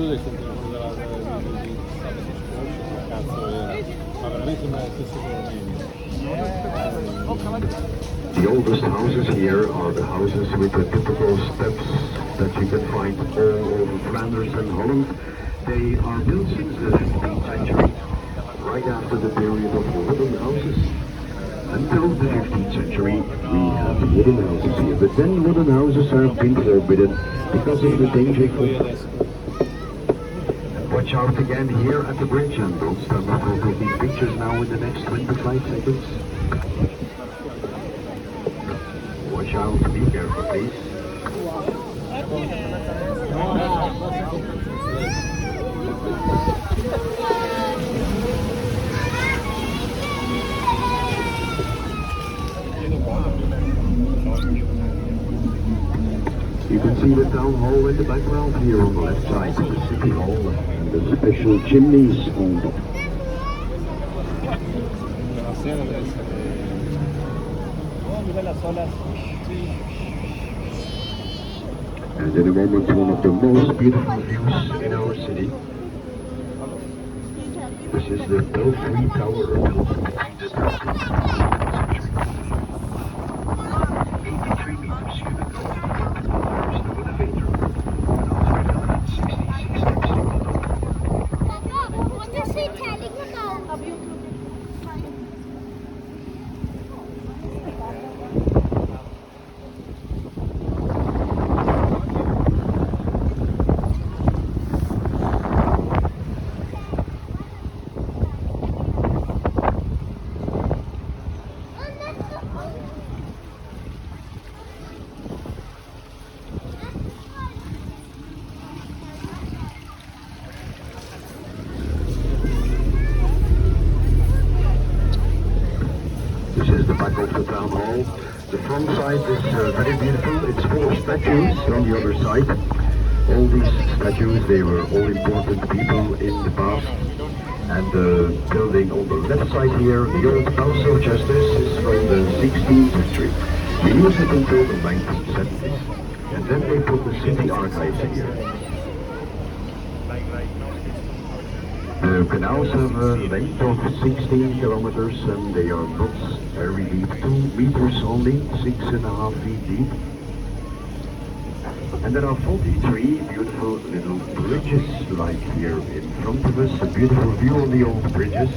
scusa che sentivo della cazzo era, ma veramente non è The oldest houses here are the houses with the typical steps that you can find all over Flanders and Holland. They are built since the 15th century, right after the period of wooden houses. Until the 15th century, we had wooden houses here, but then wooden houses have been forbidden because of the danger for... Watch out again here at the bridge, and don't stand up for taking pictures now in the next 25 seconds. Watch out, be careful please. You can see the town hall in the background here on the left side, the city hall, and the special chimneys on top. And in a moment, one of the most beautiful views in our city. This is the Belfry Tower built between the 13th and 14th century. 83 meters cubic over the top. There's the elevator. And also 366 steps to go down. What is he telling about? This is the back of the town hall. The front side is very beautiful. It's full of statues on the other side. All these statues, they were all important people in the past. And the building on the left side here, the old House of Justice, is from the 16th century. We used it until the 1970s. And then they put the city archives here. The canals have a length of 16 kilometers and they are not very deep, 2 meters only, 6.5 feet deep. And there are 43 beautiful little bridges like here in front of us, a beautiful view on the old bridges.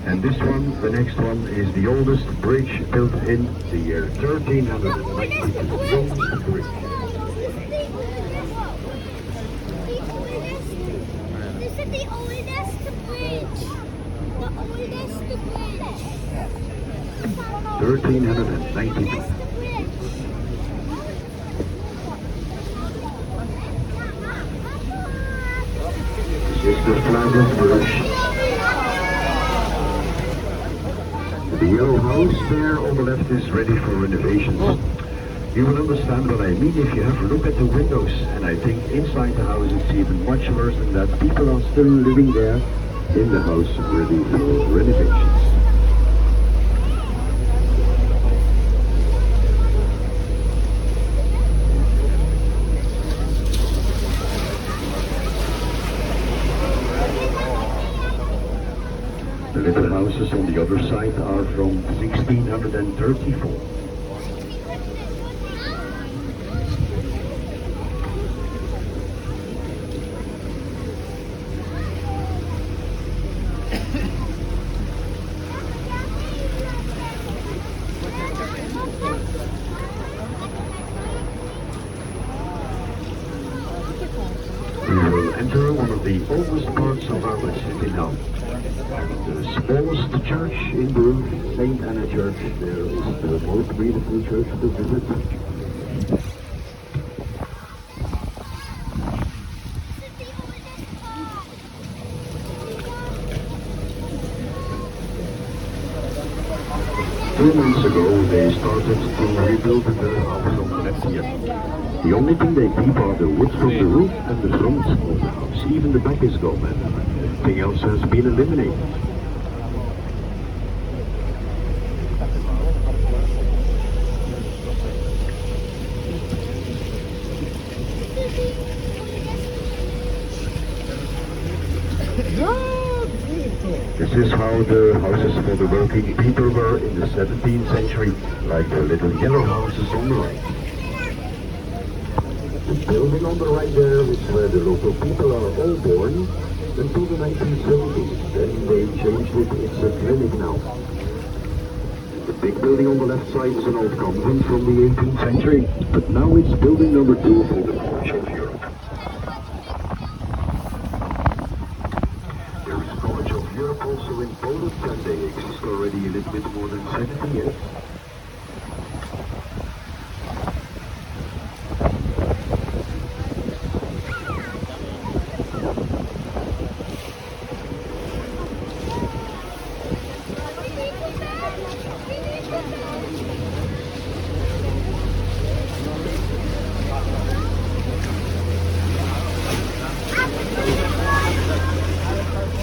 And this one, the next one, is the oldest bridge built in the year 1392, the oldest bridge. This is the oldest bridge. The oldest bridge. 1392. This is the flag of Brugge. The yellow house there on the left is ready for renovations. You will understand what I mean if you have a look at the windows, and I think inside the house it's even much worse than that. People are still living there in the house ready for renovations. The little houses on the other side are from 1634. We will enter one of the oldest parts of our city now. The smallest church in Brugge, St. Anna Church. There is the most beautiful church to visit. Two months ago, they started to rebuild the house on the left here. The only thing they keep are the wood from the roof and the front of the house. Even the back is gone, and everything else has been eliminated. This is how the houses for the working people were in the 17th century, like the little yellow houses on the right. The building on the right there is where the local people are all born until the 1970s. Then they changed it, it's a clinic now. The big building on the left side is an old convent from the 18th century, but now it's building number 2 for the College of Europe. There is College of Europe also in Poland, and they exist already a little bit more than 70 years.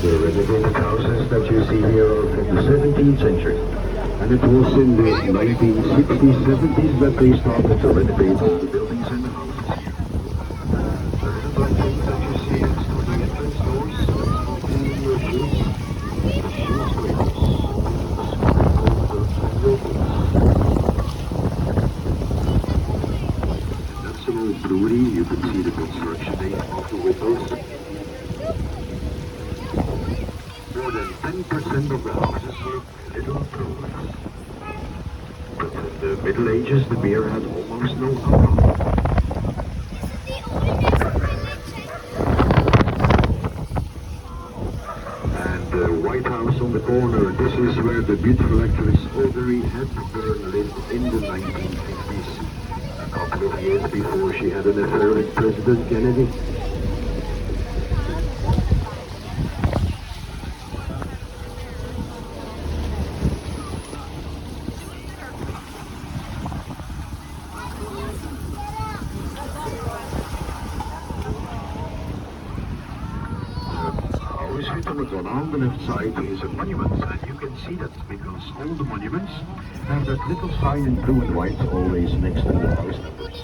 The renovated houses that you see here are from the 17th century. And it was in the 1960s, 70s that they started to renovate all the buildings and the houses here. The little black things that you see next to the entrance doors, and your shoes, the shoe scrapers, that's an old brewery. You can see the construction date of the windows. More than 10% of the houses were little breweries. But in the Middle Ages, the beer had almost no alcohol. And the White House on the corner, this is where the beautiful actress Audrey Hepburn lived in the 1950s. A couple of years before she had an affair with President Kennedy. On the left side is a monument, and you can see that because all the monuments have that little sign in blue and white always next to the house numbers.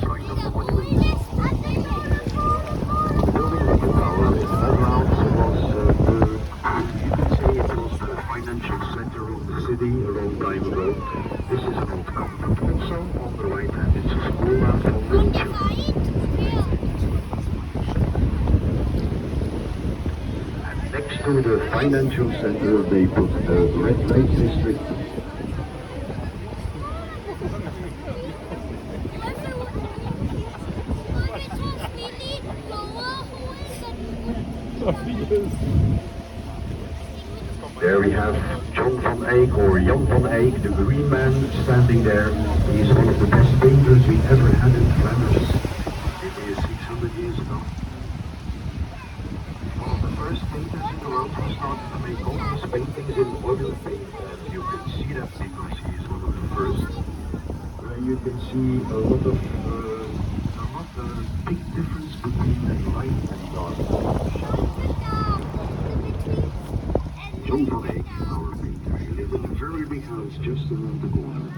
Sign of the monument. The building of the tower in the background was you can say it was the financial center of the city a long time ago. This is an old convent also on the right hand. It's a school now for little children. Next to the financial center, they put the Red Lake District. There we have John van Eyck, or Jan van Eyck, the green man standing there. He is one of the best painters we ever had in Flanders. It is 600 years ago. First painters in the world who started to make all his paintings in oil paint, and you can see that because he is one of the first. You can see a lot of big difference between light and dark. John van Eyck, our painter, he lived in a very big house just around the corner.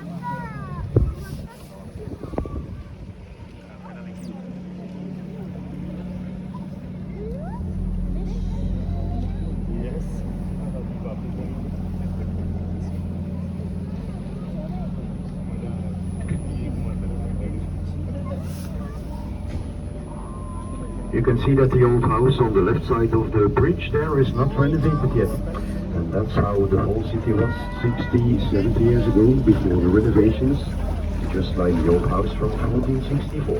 You can see that the old house on the left side of the bridge there is not renovated yet. And that's how the whole city was 60, 70 years ago, before the renovations, just like the old house from 1464.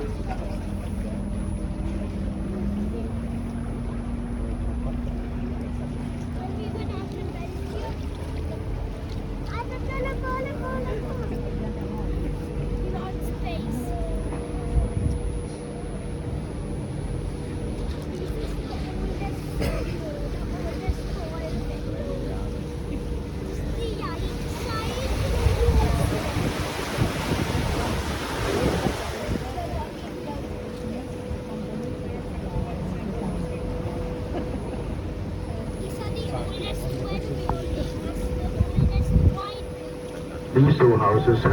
These two houses